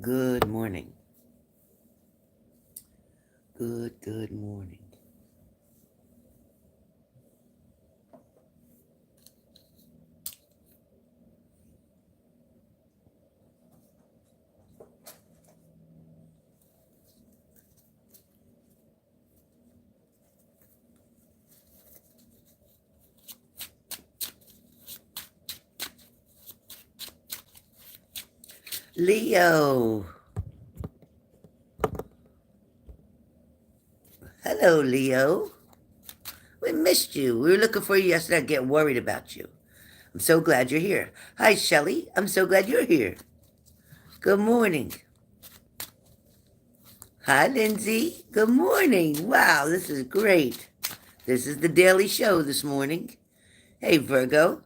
Good morning. Good morning. Leo. Hello, Leo. We missed you. We were looking for you yesterday, getting worried about you. I'm so glad you're here. Hi, Shelley. I'm so glad you're here. Good morning. Hi, Lindsay. Good morning. Wow, this is great. This is the daily show this morning. Hey, Virgo.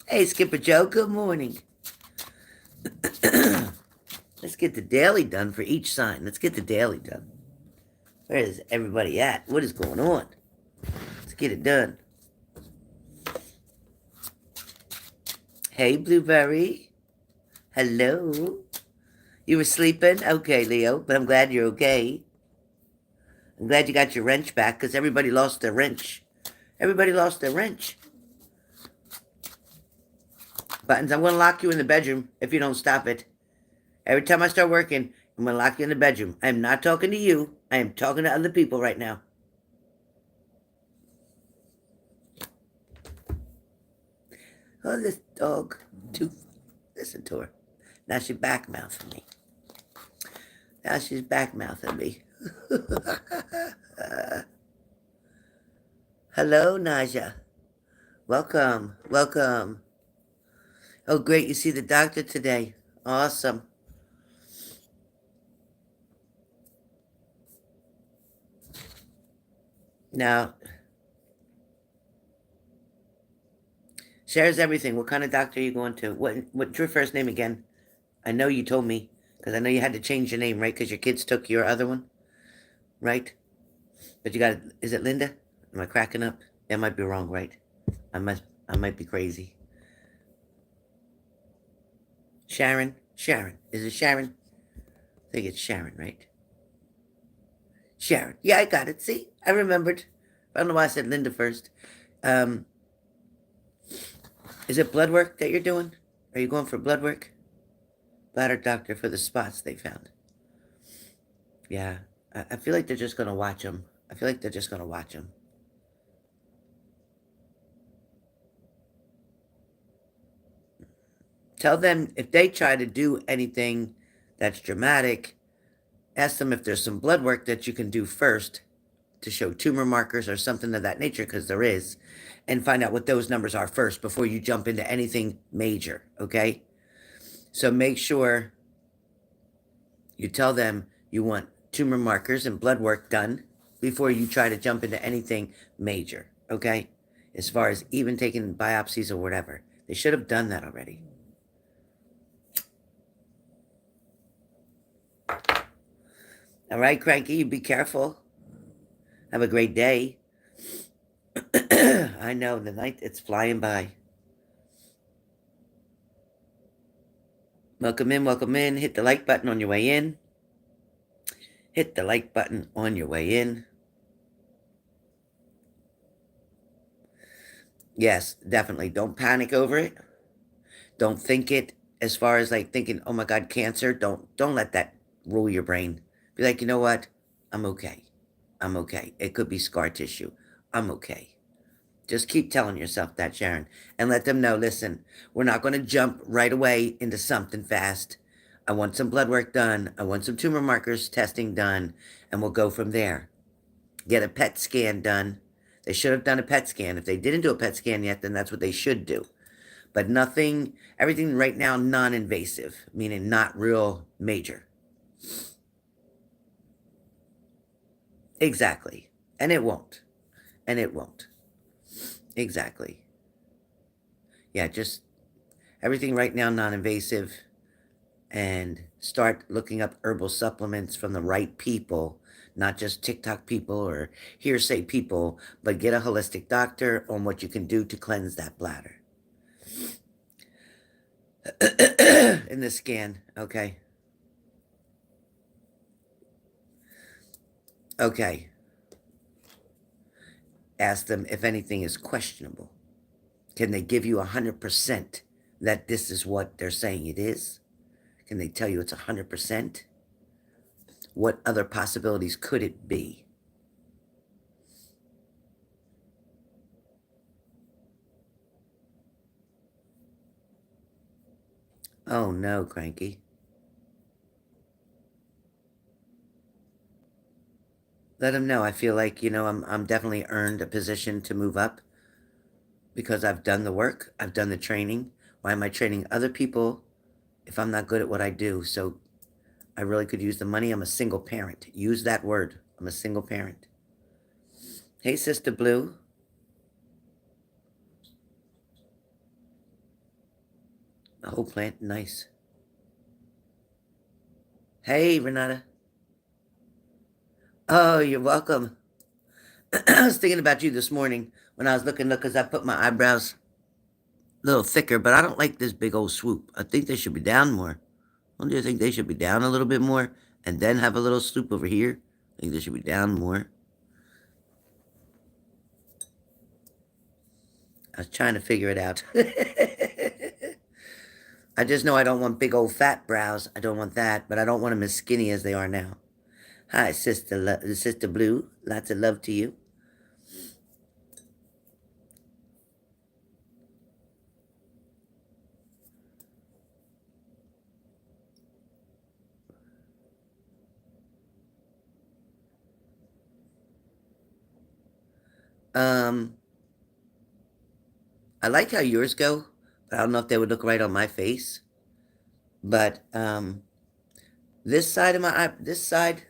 Hey, Skipper Joe. Good morning. Let's get the daily done for each sign. Let's get the daily done. Where is everybody at? What is going on? Let's get it done. Hey, Blueberry. Hello. You were sleeping? Okay, Leo, but I'm glad you're okay. I'm glad you got your wrench back because everybody lost their wrench. Everybody lost their wrench. Buttons, I'm going to lock you in the bedroom if you don't stop it. Every time I start working, I'm going to lock you in the bedroom. I am not talking to you. I am talking to other people right now. Oh, this dog. Listen to her. Now she's back-mouthing me. Now she's back-mouthing me. Hello, Naja. Welcome. Welcome. Oh, great. You see the doctor today. Awesome. Now, shares everything. What kind of doctor are you going to? What's your first name again? I know you told me because I know you had to change your name, right? Because your kids took your other one, right? But you got, is it Linda? Am I cracking up? That might be wrong, right? I might be crazy. Sharon? Sharon. Is it Sharon? I think it's Sharon, right? Sharon. Yeah, I got it. See? I remembered. I don't know why I said Linda first. Um, is it blood work that you're doing? Are you going for blood work? Bladder doctor for the spots they found. Yeah. I feel like they're just going to watch them. I feel like they're just going to watch them. Tell them if they try to do anything that's dramatic, ask them if there's some blood work that you can do first to show tumor markers or something of that nature, because there is, and find out what those numbers are first before you jump into anything major, okay? So make sure you tell them you want tumor markers and blood work done before you try to jump into anything major, okay? As far as even taking biopsies or whatever. They should have done that already. All right, Cranky, you be careful. Have a great day. I know, the night, it's flying by. Welcome in, welcome in. Hit the like button on your way in. Hit the like button on your way in. Yes, definitely. Don't panic over it. Don't think it as far as like thinking, oh my God, cancer. Don't let that rule your brain. Be like, you know what? I'm okay. I'm okay. It could be scar tissue. I'm okay. Just keep telling yourself that, Sharon, and let them know, listen, we're not going to jump right away into something fast. I want some blood work done. I want some tumor markers testing done, and we'll go from there. Get a PET scan done. They should have done a PET scan. If they didn't do a PET scan yet, then that's what they should do. But nothing, everything right now non invasive, meaning not real major. Exactly. And it won't. And it won't. Exactly. Yeah, just everything right now non invasive, and start looking up herbal supplements from the right people, not just TikTok people or hearsay people, but get a holistic doctor on what you can do to cleanse that bladder. In the scan, okay? Okay. Ask them if anything is questionable. Can they give you 100% that this is what they're saying it is? Can they tell you it's 100%? What other possibilities could it be? Oh no, Cranky. Let them know. I feel like, I'm definitely earned a position to move up because I've done the work, I've done the training. Why am I training other people if I'm not good at what I do? So I really could use the money. I'm a single parent. Use that word. I'm a single parent. Hey, Sister Blue. The whole plant, nice. Hey, Renata. Oh, you're welcome. I was thinking about you this morning when I was looking, because I put my eyebrows a little thicker, but I don't like this big old swoop. I think they should be down more. Don't you think they should be down a little bit more and then have a little swoop over here? I think they should be down more. I was trying to figure it out. I just know I don't want big old fat brows. I don't want that, but I don't want them as skinny as they are now. Hi, Sister Blue. Lots of love to you. Um, I like how yours go, but I don't know if they would look right on my face. But this side of my eye, this side,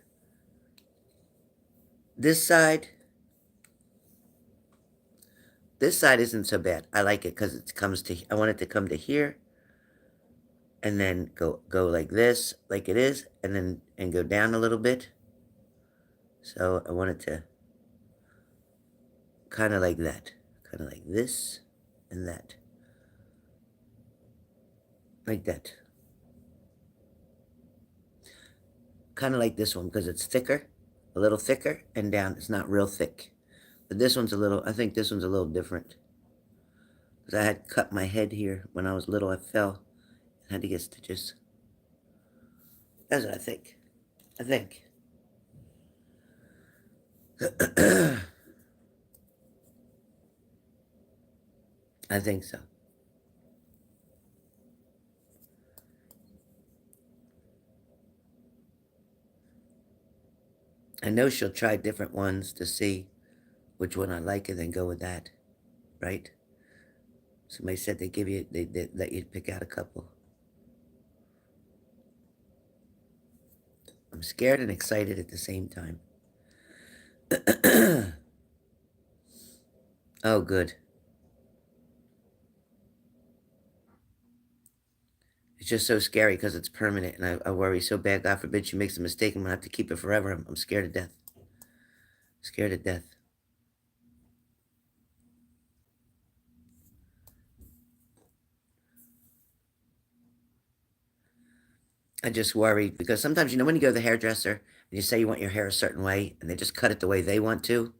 this side isn't so bad. I like it because it comes to. I want it to come to here, and then go like this, like it is, and go down a little bit. So I want it to kind of like that, kind of like this, and that, like that. Kind of like this one because it's thicker, a little thicker, and down. It's not real thick. But this one's a little. I think this one's a little different. Because I had cut my head here when I was little. I fell and had to get stitches. That's what I think. I think. I think so. I know she'll try different ones to see which one I like and then go with that. Right? Somebody said they let you pick out a couple. I'm scared and excited at the same time. Oh, good. It's just so scary because it's permanent, and I worry so bad. God forbid she makes a mistake. I'm gonna have to keep it forever. I'm scared to death. Scared to death. I just worry because sometimes, when you go to the hairdresser and you say you want your hair a certain way, and they just cut it the way they want to.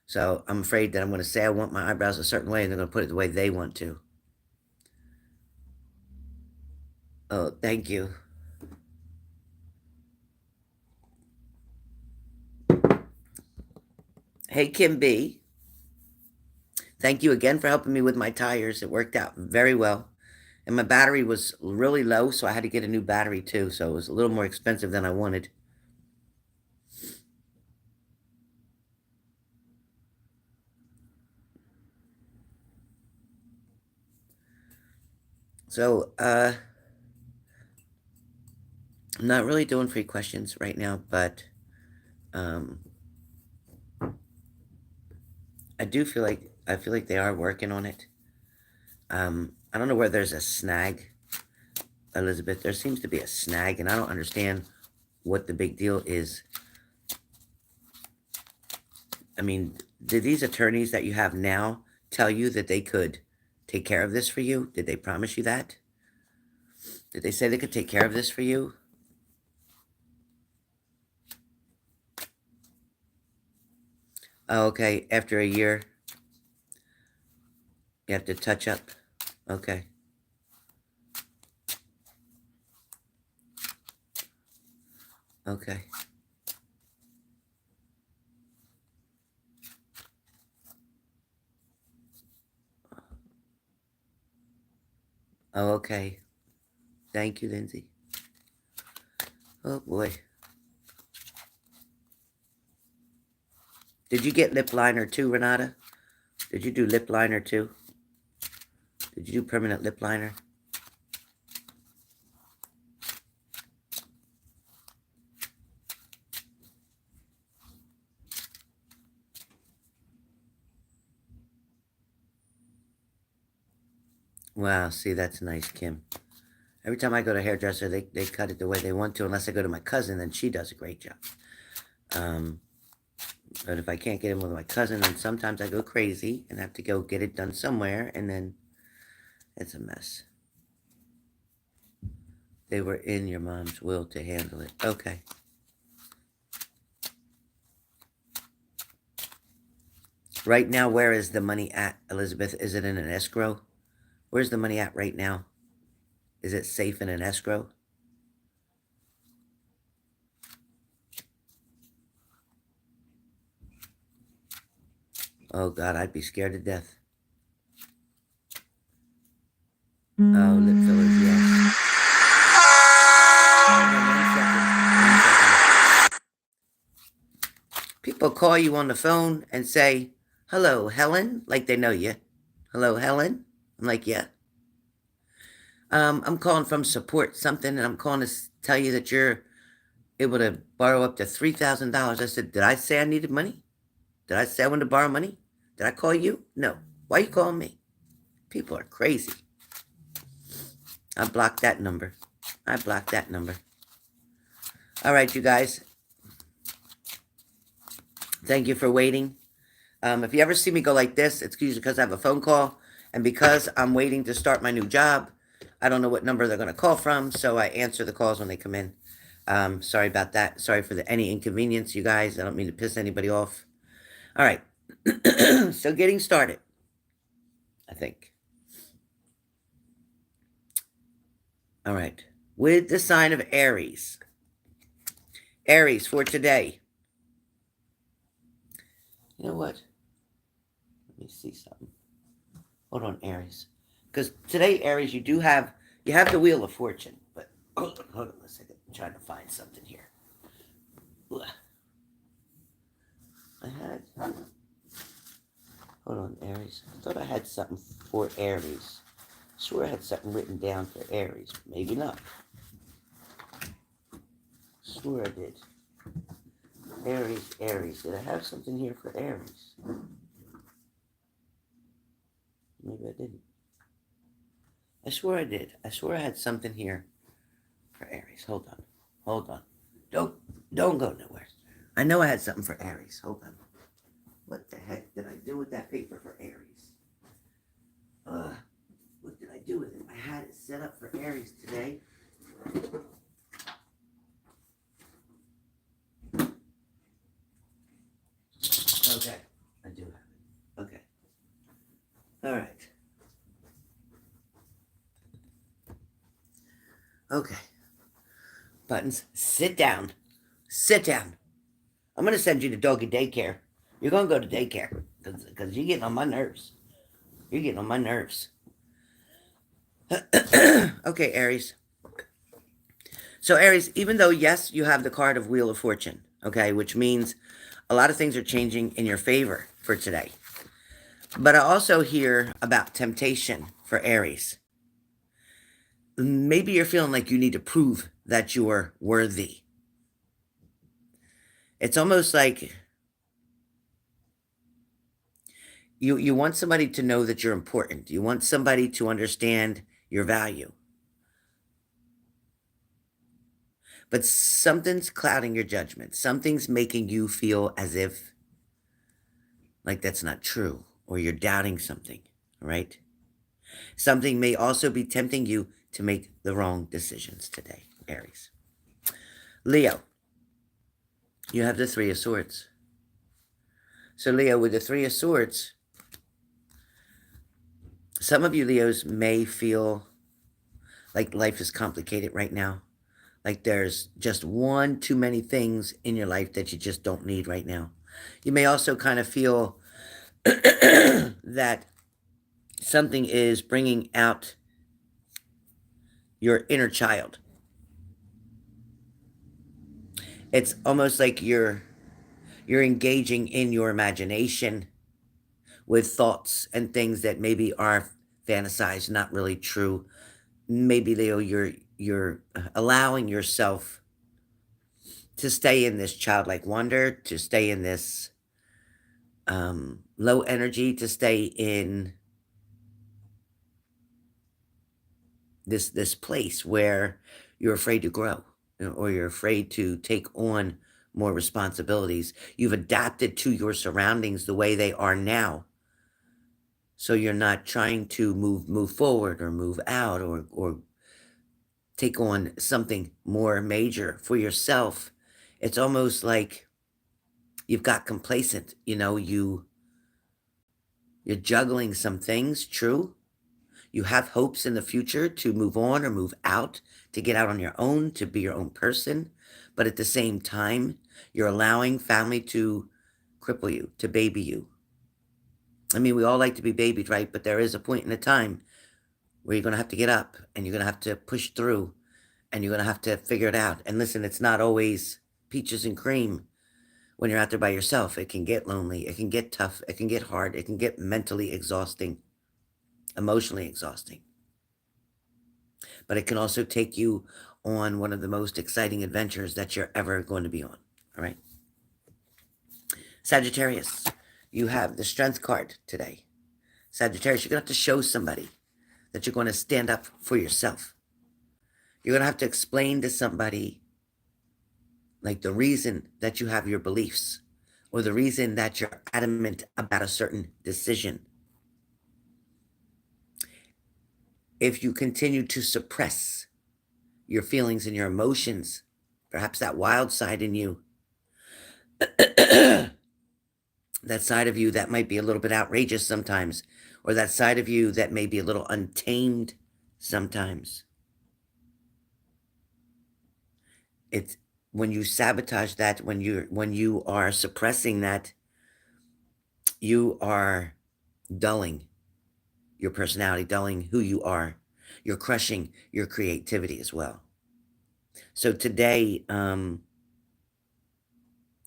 So I'm afraid that I'm going to say I want my eyebrows a certain way, and they're going to put it the way they want to. Oh, thank you. Hey, Kim B. Thank you again for helping me with my tires. It worked out very well. And my battery was really low, so I had to get a new battery too. So it was a little more expensive than I wanted. So, I'm not really doing free questions right now, but um, I feel like they are working on it. I don't know where there's a snag, Elizabeth. There seems to be a snag, and I don't understand what the big deal is. I mean, did these attorneys that you have now tell you that they could take care of this for you? Did they promise you that? Did they say they could take care of this for you? Oh, okay. After a year, you have to touch up. Okay. Okay. Oh, okay. Thank you, Lindsay. Oh, boy. Did you get lip liner too, Renata? Did you do lip liner too? Did you do permanent lip liner? Wow, see, that's nice, Kim. Every time I go to a hairdresser, they cut it the way they want to, unless I go to my cousin, then she does a great job. Um, but if I can't get in with my cousin, then sometimes I go crazy and have to go get it done somewhere, and then it's a mess. They were in your mom's will to handle it. Okay. Right now, where is the money at, Elizabeth? Is it in an escrow? Where's the money at right now? Is it safe in an escrow? Oh, God, I'd be scared to death. Oh, lip fillers, yes. Hold on 1 second. 1 second. People call you on the phone and say, hello, Helen, like they know you. Hello, Helen? I'm like, yeah. I'm calling from support something, and I'm calling to tell you that you're able to borrow up to $3,000. I said, did I say I needed money? Did I say I wanted to borrow money? Did I call you? No. Why are you calling me? People are crazy. I blocked that number. I blocked that number. All right, you guys. Thank you for waiting. If you ever see me go like this, it's usually because I have a phone call, and because I'm waiting to start my new job, I don't know what number they're going to call from, so I answer the calls when they come in. Sorry about that. Sorry for any inconvenience, you guys. I don't mean to piss anybody off. All right. So getting started, I think. All right. With the sign of Aries. Aries for today. You know what? Let me see something. Hold on, Aries. Because today, Aries, you have the Wheel of Fortune. But hold on a second. I'm trying to find something here. Ugh. I had. Hold on, Aries. I thought I had something for Aries. I swear I had something written down for Aries. Maybe not. I swear I did. Aries, Aries. Did I have something here for Aries? Maybe I didn't. I swear I did. I swear I had something here for Aries. Hold on. Hold on. Don't go nowhere. I know I had something for Aries. Hold on. What the heck did I do with that paper for Aries? What did I do with it? I had it set up for Aries today. Okay. I do have it. Okay. All right. Okay. Buttons, sit down. Sit down. I'm going to send you to doggy daycare. You're going to go to daycare because you're getting on my nerves. You're getting on my nerves. Okay, Aries. So, Aries, even though, yes, you have the card of Wheel of Fortune, okay, which means a lot of things are changing in your favor for today. But I also hear about temptation for Aries. Maybe you're feeling like you need to prove that you're worthy. It's almost like you want somebody to know that you're important. You want somebody to understand your value. But something's clouding your judgment. Something's making you feel as if like that's not true or you're doubting something, right? Something may also be tempting you to make the wrong decisions today, Aries. Leo, you have the Three of Swords. So, Leo, with the Three of Swords, some of you Leos may feel like life is complicated right now. Like there's just one too many things in your life that you just don't need right now. You may also kind of feel that something is bringing out your inner child. It's almost like you're engaging in your imagination with thoughts and things that maybe are fantasized, not really true. Maybe Leo, you're allowing yourself to stay in this childlike wonder, to stay in this low energy, to stay in this place where you're afraid to grow, or you're afraid to take on more responsibilities. You've adapted to your surroundings the way they are now. So you're not trying to move forward or move out or take on something more major for yourself. It's almost like you've got complacent, you're juggling some things, true. You have hopes in the future to move on or move out, to get out on your own, to be your own person. But at the same time, you're allowing family to cripple you, to baby you. I mean, we all like to be babied, right? But there is a point in a time where you're going to have to get up and you're going to have to push through and you're going to have to figure it out. And listen, it's not always peaches and cream when you're out there by yourself. It can get lonely. It can get tough. It can get hard. It can get mentally exhausting, emotionally exhausting. But it can also take you on one of the most exciting adventures that you're ever going to be on. All right. Sagittarius, you have the Strength card today. Sagittarius, you're going to have to show somebody that you're going to stand up for yourself. You're going to have to explain to somebody like the reason that you have your beliefs or the reason that you're adamant about a certain decision. If you continue to suppress your feelings and your emotions, perhaps that wild side in you, that side of you that might be a little bit outrageous sometimes, or that side of you that may be a little untamed sometimes. It's when you sabotage that, when you are suppressing that, you are dulling your personality, dulling who you are. You're crushing your creativity as well. So today,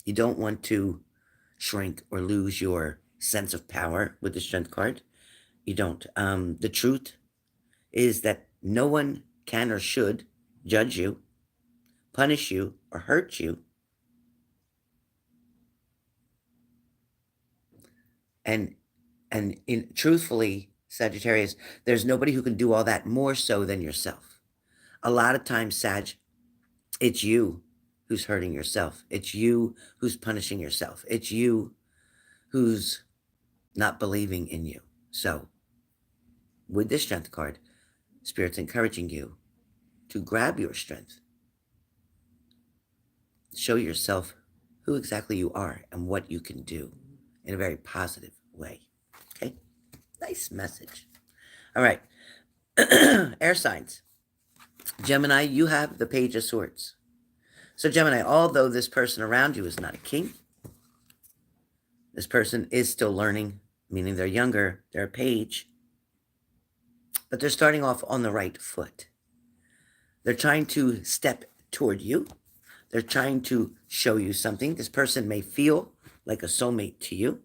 you don't want to shrink or lose your sense of power with the Strength card. You don't. The truth is that no one can or should judge you, punish you, or hurt you. And truthfully, Sagittarius, there's nobody who can do all that more so than yourself. A lot of times, Sag, it's you who's hurting yourself. It's you who's punishing yourself. It's you who's not believing in you. So, with this Strength card, Spirit's encouraging you to grab your strength. Show yourself who exactly you are and what you can do in a very positive way. Okay? Nice message. All right. Air signs. Gemini, you have the Page of Swords. So, Gemini, although this person around you is not a king, this person is still learning, meaning they're younger, they're a page, but they're starting off on the right foot. They're trying to step toward you. They're trying to show you something. This person may feel like a soulmate to you.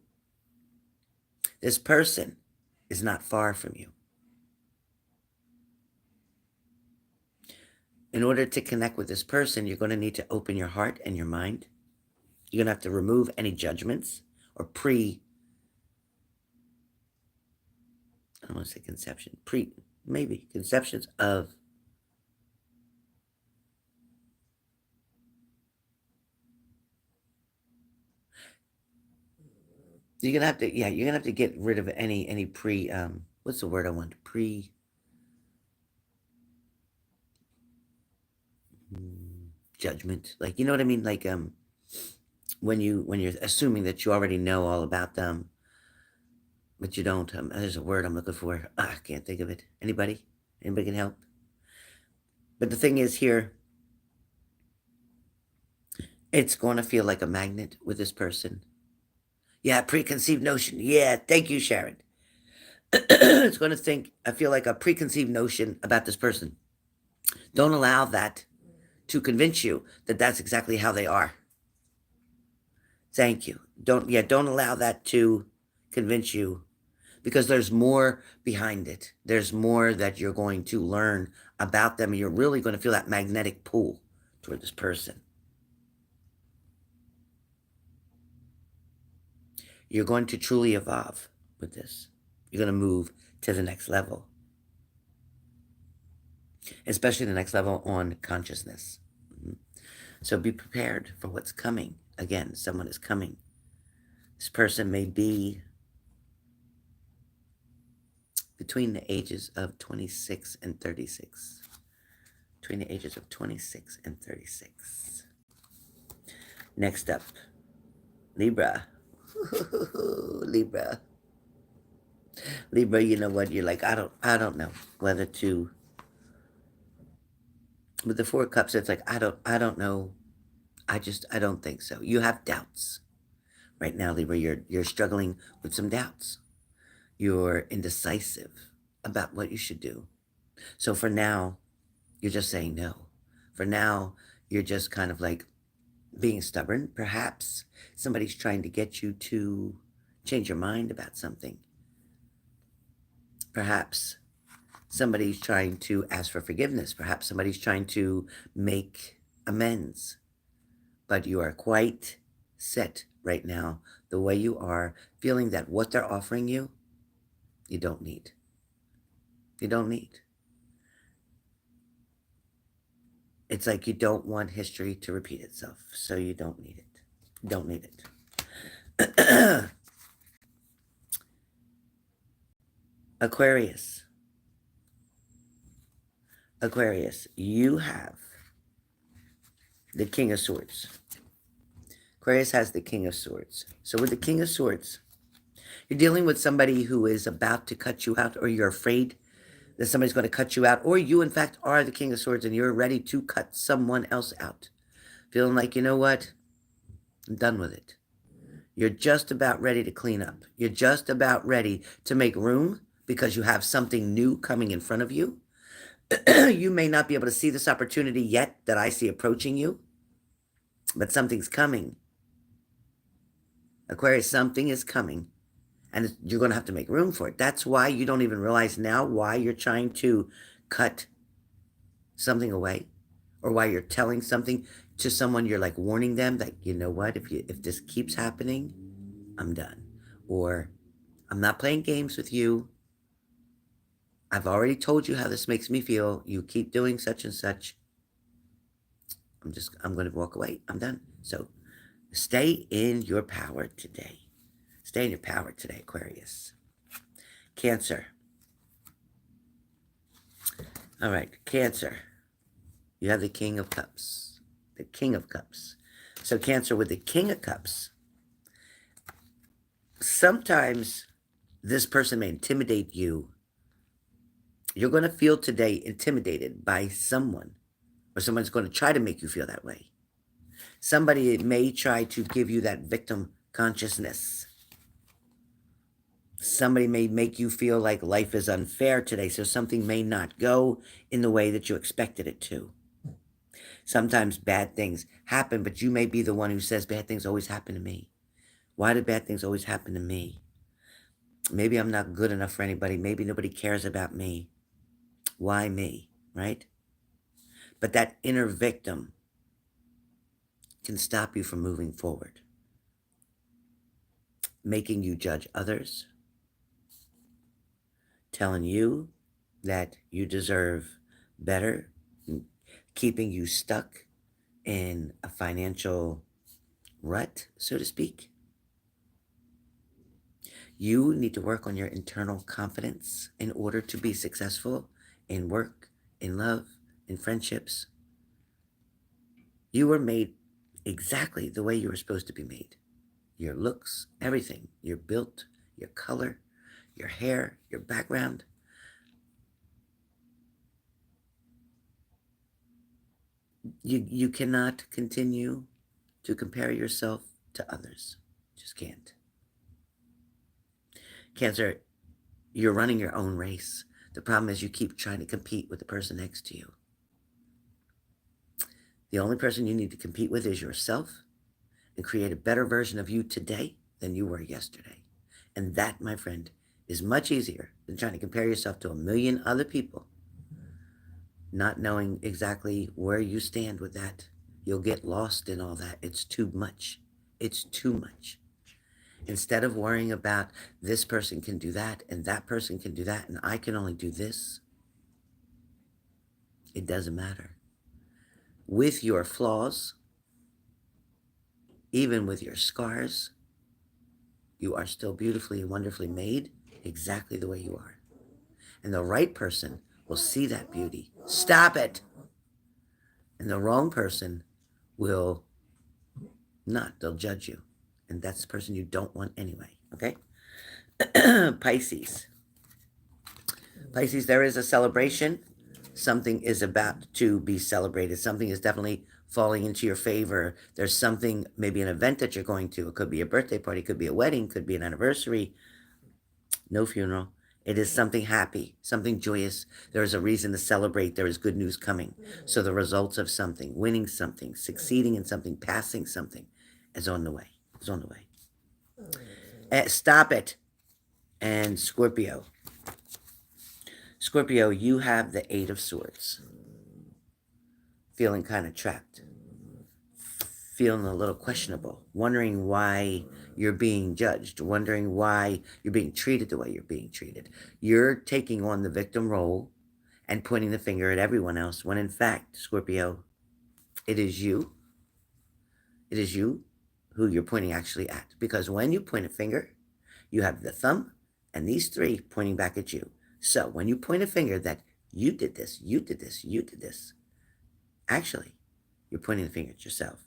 This person is not far from you. In order to connect with this person, you're going to need to open your heart and your mind. You're going to have to remove any judgments or I don't want to say conception, maybe conceptions of you're gonna have to, yeah, you're gonna have to get rid of any what's the word I want? Judgment. Like, you know what I mean? Like when you're assuming that you already know all about them, but you don't. There's a word I'm looking for. I can't think of it. Anybody? Anybody can help? But the thing is here, it's going to feel like a magnet with this person. Yeah, preconceived notion. Yeah, thank you, Sharon. It's going to I feel like a preconceived notion about this person. Don't allow that to convince you that that's exactly how they are. Thank you. Don't allow that to convince you, because there's more behind it. There's more that you're going to learn about them, and you're really going to feel that magnetic pull toward this person. You're going to truly evolve with this. You're going to move to the next level, especially the next level on consciousness. So be prepared for what's coming. Again, someone is coming. This person may be between the ages of 26 and 36. Between the ages of 26 and 36. Next up, Libra. Libra. Libra, you know what? You're like, I don't know whether to. With the Four of Cups, it's like, I don't know. I don't think so. You have doubts. Right now, Libra, you're struggling with some doubts. You're indecisive about what you should do. So for now, you're just saying no. For now, you're just kind of like being stubborn. Perhaps somebody's trying to get you to change your mind about something. Perhaps somebody's trying to ask for forgiveness. Perhaps somebody's trying to make amends. But you are quite set right now, the way you are, feeling that what they're offering you, you don't need. You don't need. It's like you don't want history to repeat itself, so you don't need it. Don't need it. Aquarius. Aquarius, you have the King of Swords. Aquarius has the King of Swords. So with the King of Swords, you're dealing with somebody who is about to cut you out, or you're afraid that somebody's going to cut you out, or you, in fact, are the King of Swords and you're ready to cut someone else out. Feeling like, you know what? I'm done with it. You're just about ready to clean up. You're just about ready to make room because you have something new coming in front of you. You may not be able to see this opportunity yet that I see approaching you, but something's coming. Aquarius, something is coming, and you're going to have to make room for it. That's why you don't even realize now why you're trying to cut something away, or why you're telling something to someone. You're like warning them that, you know what, if this keeps happening, I'm done. Or I'm not playing games with you. I've already told you how this makes me feel. You keep doing such and such. I'm going to walk away. I'm done. So stay in your power today. Stay in your power today, Aquarius. Cancer. All right, Cancer. You have the King of Cups. The King of Cups. So Cancer, with the King of Cups, sometimes this person may intimidate you. You're going to feel today intimidated by someone, or someone's going to try to make you feel that way. Somebody may try to give you that victim consciousness. Somebody may make you feel like life is unfair today, so something may not go in the way that you expected it to. Sometimes bad things happen, but you may be the one who says bad things always happen to me. Why do bad things always happen to me? Maybe I'm not good enough for anybody. Maybe nobody cares about me. Why me, right? But that inner victim can stop you from moving forward, making you judge others, telling you that you deserve better, keeping you stuck in a financial rut, so to speak. You need to work on your internal confidence in order to be successful in work, in love, in friendships. You were made exactly the way you were supposed to be made. Your looks, everything. Your built, your color, your hair, your background. You cannot continue to compare yourself to others. Just can't. Cancer, you're running your own race. The problem is you keep trying to compete with the person next to you. The only person you need to compete with is yourself and create a better version of you today than you were yesterday. And that, my friend, is much easier than trying to compare yourself to a million other people, not knowing exactly where you stand with that. You'll get lost in all that. It's too much. It's too much. Instead of worrying about this person can do that and that person can do that and I can only do this, it doesn't matter. With your flaws, even with your scars, you are still beautifully and wonderfully made exactly the way you are. And the right person will see that beauty. Stop it. And the wrong person will not. They'll judge you. And that's the person you don't want anyway. Okay? Pisces. Pisces, there is a celebration. Something is about to be celebrated. Something is definitely falling into your favor. There's something, maybe an event that you're going to. It could be a birthday party, could be a wedding, could be an anniversary. No funeral. It is something happy, something joyous. There is a reason to celebrate. There is good news coming. So the results of something, winning something, succeeding in something, passing something is on the way. Is on the way. Stop it. And Scorpio. Scorpio, you have the Eight of Swords. Feeling kind of trapped. Feeling a little questionable. Wondering why you're being judged. Wondering why you're being treated the way you're being treated. You're taking on the victim role and pointing the finger at everyone else when in fact, Scorpio, it is you. It is you who you're pointing actually at. Because when you point a finger, you have the thumb and these three pointing back at you. So when you point a finger that you did this, you did this, you did this, actually, you're pointing the finger at yourself.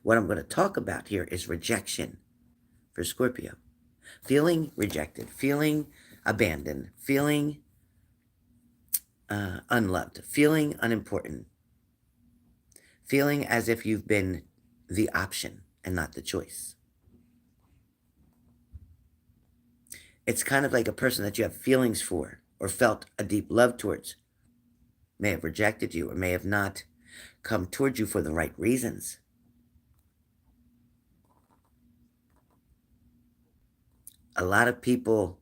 What I'm going to talk about here is rejection for Scorpio. Feeling rejected, feeling abandoned, feeling unloved, feeling unimportant, feeling as if you've been the option and not the choice. It's kind of like a person that you have feelings for or felt a deep love towards may have rejected you or may have not come towards you for the right reasons. A lot of people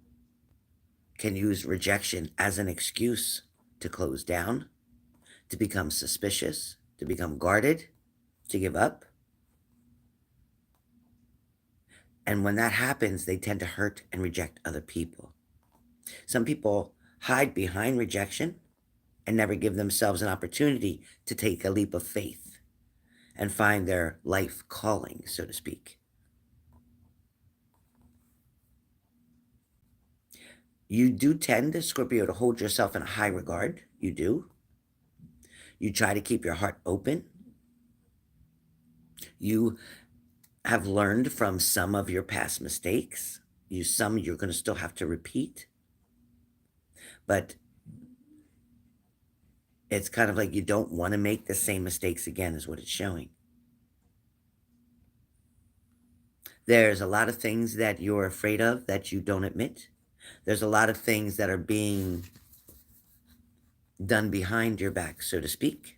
can use rejection as an excuse to close down, to become suspicious, to become guarded, to give up. And when that happens, they tend to hurt and reject other people. Some people hide behind rejection and never give themselves an opportunity to take a leap of faith and find their life calling, so to speak. You do tend, Scorpio, to hold yourself in a high regard. You do. You try to keep your heart open. You have learned from some of your past mistakes. Some you're going to still have to repeat. But it's kind of like you don't want to make the same mistakes again is what it's showing. There's a lot of things that you're afraid of that you don't admit. There's a lot of things that are being done behind your back, so to speak.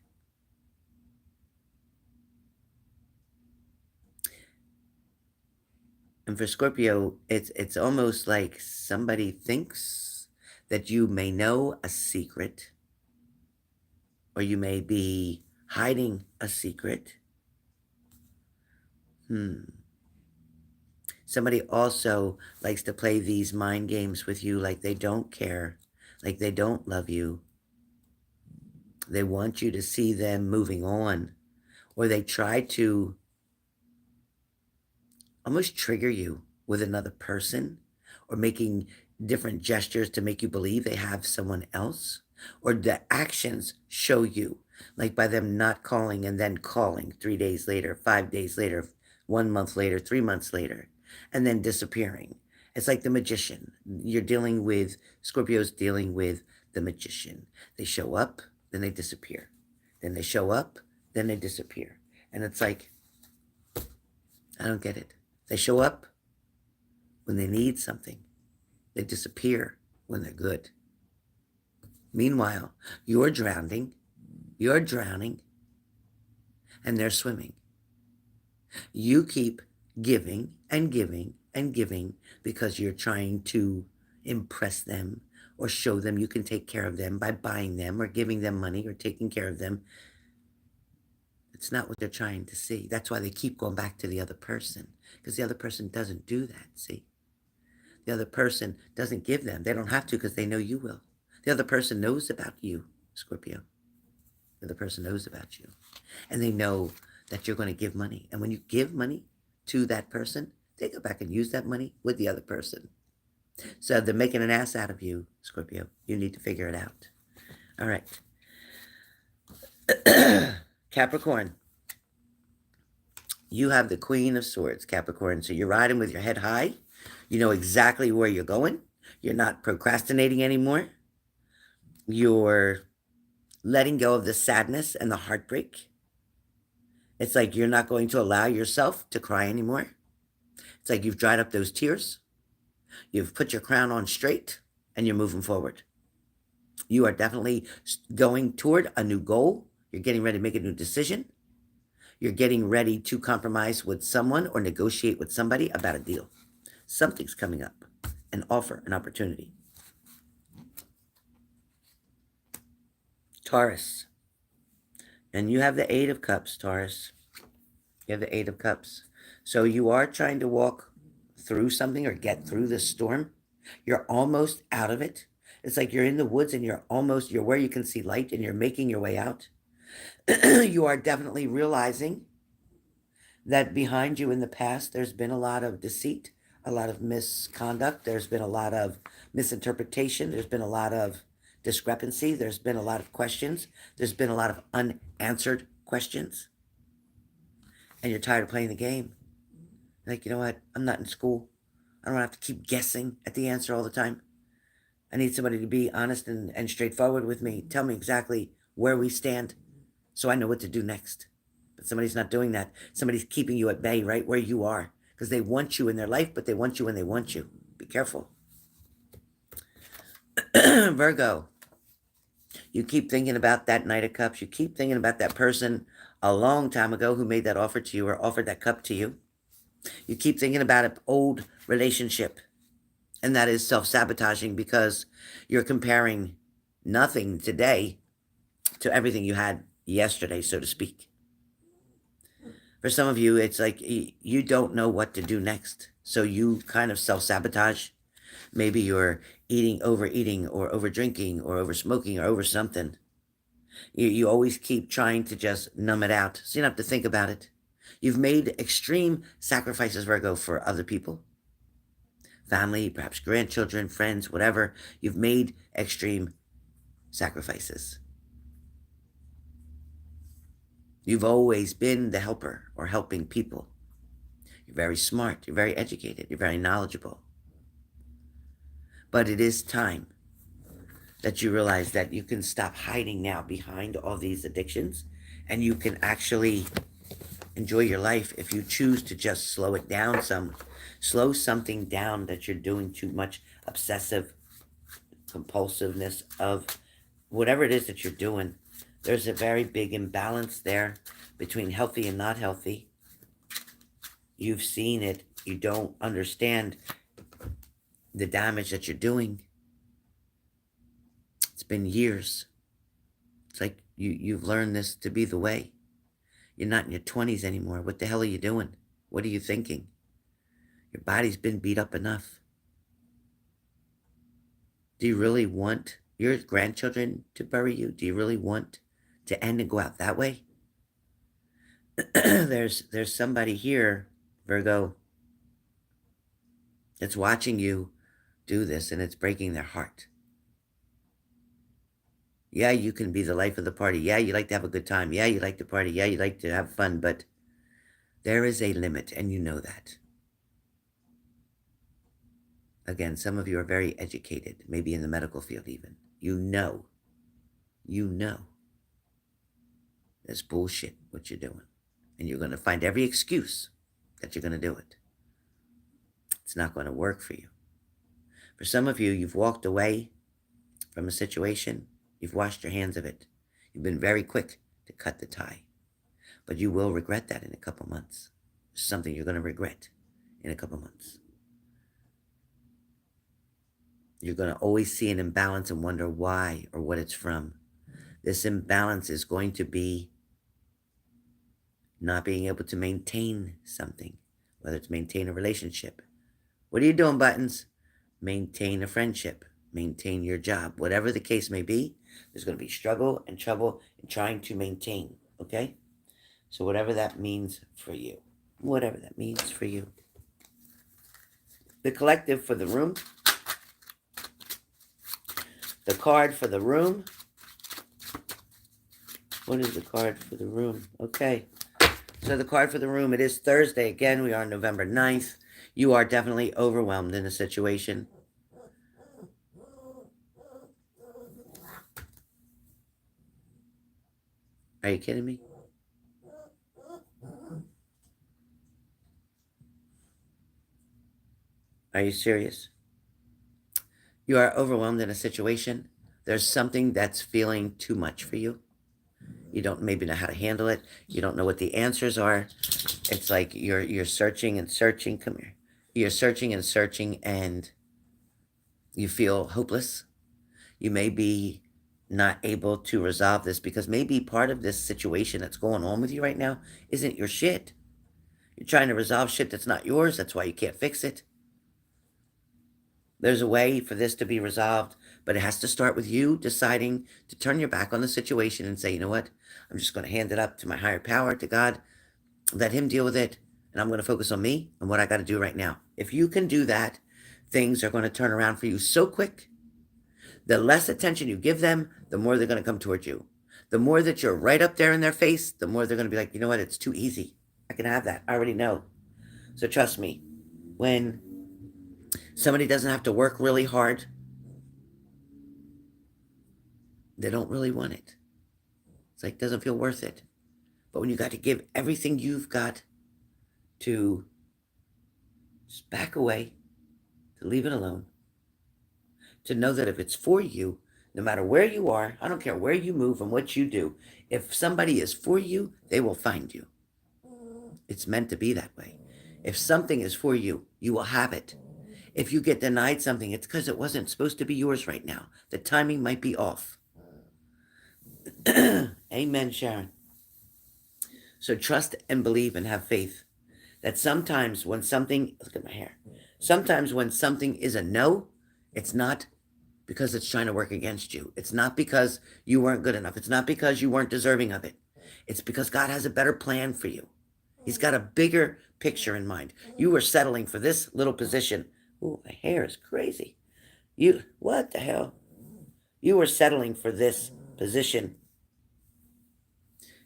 And for Scorpio, it's almost like somebody thinks that you may know a secret or you may be hiding a secret. Somebody also likes to play these mind games with you like they don't care, like they don't love you. They want you to see them moving on, or they try to almost trigger you with another person or making different gestures to make you believe they have someone else. or the actions show you, like by them not calling and then calling 3 days later, 5 days later, 1 month later, 3 months later, and then disappearing. It's like the magician. You're dealing with Scorpio's dealing with the magician. They show up, then they disappear. Then they show up, then they disappear. And it's like, I don't get it. They show up when they need something. They disappear when they're good. Meanwhile, you're drowning, and they're swimming. You keep giving and giving and giving because you're trying to impress them or show them you can take care of them by buying them or giving them money or taking care of them. It's not what they're trying to see. That's why they keep going back to the other person, because the other person doesn't do that, see? The other person doesn't give them. They don't have to because they know you will. The other person knows about you, Scorpio. The other person knows about you. And they know that you're going to give money. And when you give money to that person, they go back and use that money with the other person. So they're making an ass out of you, Scorpio. You need to figure it out. All right. Capricorn. You have the Queen of Swords, Capricorn. So you're riding with your head high. You know exactly where you're going. You're not procrastinating anymore. You're letting go of the sadness and the heartbreak. It's like you're not going to allow yourself to cry anymore. It's like you've dried up those tears. You've put your crown on straight, and you're moving forward. You are definitely going toward a new goal. You're getting ready to make a new decision. You're getting ready to compromise with someone or negotiate with somebody about a deal. Something's coming up, an offer, an opportunity. Taurus. And you have the Eight of Cups, Taurus. You have the Eight of Cups. So you are trying to walk through something or get through this storm. You're almost out of it. It's like you're in the woods and you're where you can see light and you're making your way out. You are definitely realizing that behind you in the past, there's been a lot of deceit, a lot of misconduct. There's been a lot of misinterpretation. There's been a lot of discrepancy. There's been a lot of questions. There's been a lot of unanswered questions. And you're tired of playing the game. Like, you know what? I'm not in school. I don't have to keep guessing at the answer all the time. I need somebody to be honest and straightforward with me. Tell me exactly where we stand so I know what to do next. But somebody's not doing that. Somebody's keeping you at bay right where you are because they want you in their life, but they want you when they want you. Be careful. Virgo. You keep thinking about that Knight of Cups. You keep thinking about that person a long time ago who made that offer to you or offered that cup to you. You keep thinking about an old relationship. And that is self-sabotaging because you're comparing nothing today to everything you had yesterday, so to speak. For some of you, it's like you don't know what to do next. So you kind of self-sabotage. Maybe you're overeating, or over drinking, or over smoking, or over something. You always keep trying to just numb it out. So you don't have to think about it. You've made extreme sacrifices, Virgo, for other people. Family, perhaps grandchildren, friends, whatever. You've made extreme sacrifices. You've always been the helper or helping people. You're very smart. You're very educated. You're very knowledgeable. But it is time that you realize that you can stop hiding now behind all these addictions and you can actually enjoy your life if you choose to just slow it down slow something down that you're doing too much obsessive compulsiveness of whatever it is that you're doing. There's a very big imbalance there between healthy and not healthy. You've seen it. You don't understand the damage that you're doing. It's been years. It's like you've learned this to be the way. You're not in your 20s anymore. What the hell are you doing? What are you thinking? Your body's been beat up enough. Do you really want your grandchildren to bury you? Do you really want to end and go out that way? There's somebody here, Virgo, that's watching you do this, and it's breaking their heart. Yeah, you can be the life of the party. Yeah, you like to have a good time. Yeah, you like to party. Yeah, you like to have fun, but there is a limit, and you know that. Again, some of you are very educated, maybe in the medical field even. You know, that's bullshit what you're doing. And you're going to find every excuse that you're going to do it. It's not going to work for you. For some of you, you've walked away from a situation, you've washed your hands of it. You've been very quick to cut the tie. But you will regret that in a couple months. It's something you're going to regret in a couple months. You're going to always see an imbalance and wonder why or what it's from. This imbalance is going to be not being able to maintain something, whether it's maintain a relationship. What are you doing, Buttons? Maintain a friendship, maintain your job, whatever the case may be. There's going to be struggle and trouble in trying to maintain, okay? So whatever that means for you, whatever that means for you. The collective for the room, the card for the room. What is the card for the room? Okay. So the card for the room, it is Thursday. Again, we are on November 9th. You are definitely overwhelmed in a situation. Are you kidding me? Are you serious? You are overwhelmed in a situation. There's something that's feeling too much for you. You don't maybe know how to handle it. You don't know what the answers are. It's like you're searching and searching. Come here. You're searching and searching, and you feel hopeless. You may be not able to resolve this because maybe part of this situation that's going on with you right now isn't your shit. You're trying to resolve shit that's not yours. That's why you can't fix it. There's a way for this to be resolved, but it has to start with you deciding to turn your back on the situation and say, you know what? I'm just going to hand it up to my higher power, to God, let him deal with it, and I'm going to focus on me and what I got to do right now. If you can do that, things are going to turn around for you so quick. The less attention you give them, the more they're going to come towards you. The more that you're right up there in their face, the more they're going to be like, you know what? It's too easy. I can have that. I already know. So trust me, when somebody doesn't have to work really hard, they don't really want it. It's like, doesn't feel worth it. But when you got to give everything you've got to just back away, to leave it alone, to know that if it's for you, no matter where you are, I don't care where you move and what you do, if somebody is for you, they will find you. It's meant to be that way. If something is for you, you will have it. If you get denied something, it's because it wasn't supposed to be yours right now. The timing might be off. Amen, Sharon. So trust and believe and have faith that sometimes when something, look at my hair, sometimes when something is a no, it's not because it's trying to work against you. It's not because you weren't good enough. It's not because you weren't deserving of it. It's because God has a better plan for you. He's got a bigger picture in mind. You were settling for this little position. Ooh, my hair is crazy. What the hell? You were settling for this position.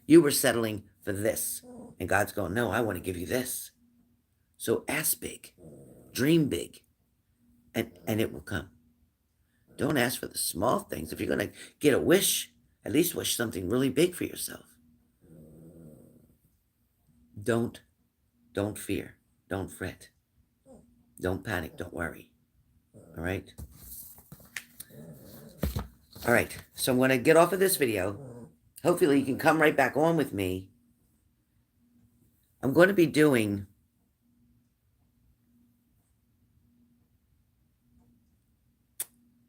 You were settling for this. And God's going, no, I want to give you this. So ask big, dream big, and it will come. Don't ask for the small things. If you're going to get a wish, at least wish something really big for yourself. Don't fear. Don't fret. Don't panic. Don't worry. All right? All right. So I'm going to get off of this video. Hopefully you can come right back on with me. I'm going to be doing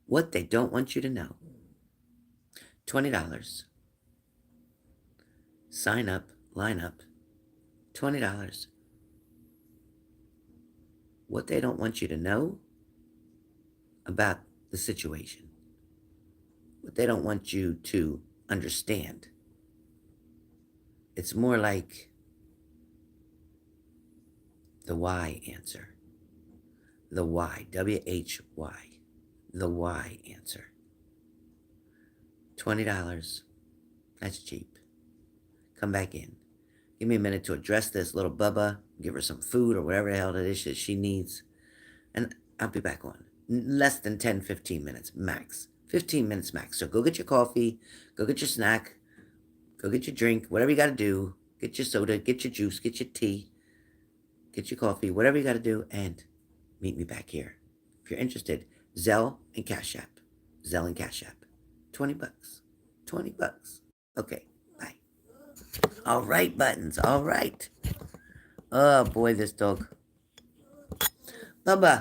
what they don't want you to know. $20. Sign up, line up. $20. What they don't want you to know about the situation. What they don't want you to understand. It's more like the why answer. The why. WHY. The why answer. $20. That's cheap. Come back in. Give me a minute to address this little Bubba, give her some food or whatever the hell it is that she needs, and I'll be back on. Less than 10, 15 minutes max. 15 minutes max. So go get your coffee, go get your snack, go get your drink, whatever you got to do. Get your soda, get your juice, get your tea, get your coffee, whatever you got to do, and meet me back here. If you're interested, Zelle and Cash App. Zelle and Cash App. $20. $20. Okay, bye. All right, Buttons. All right. Oh, boy, this dog. Bubba.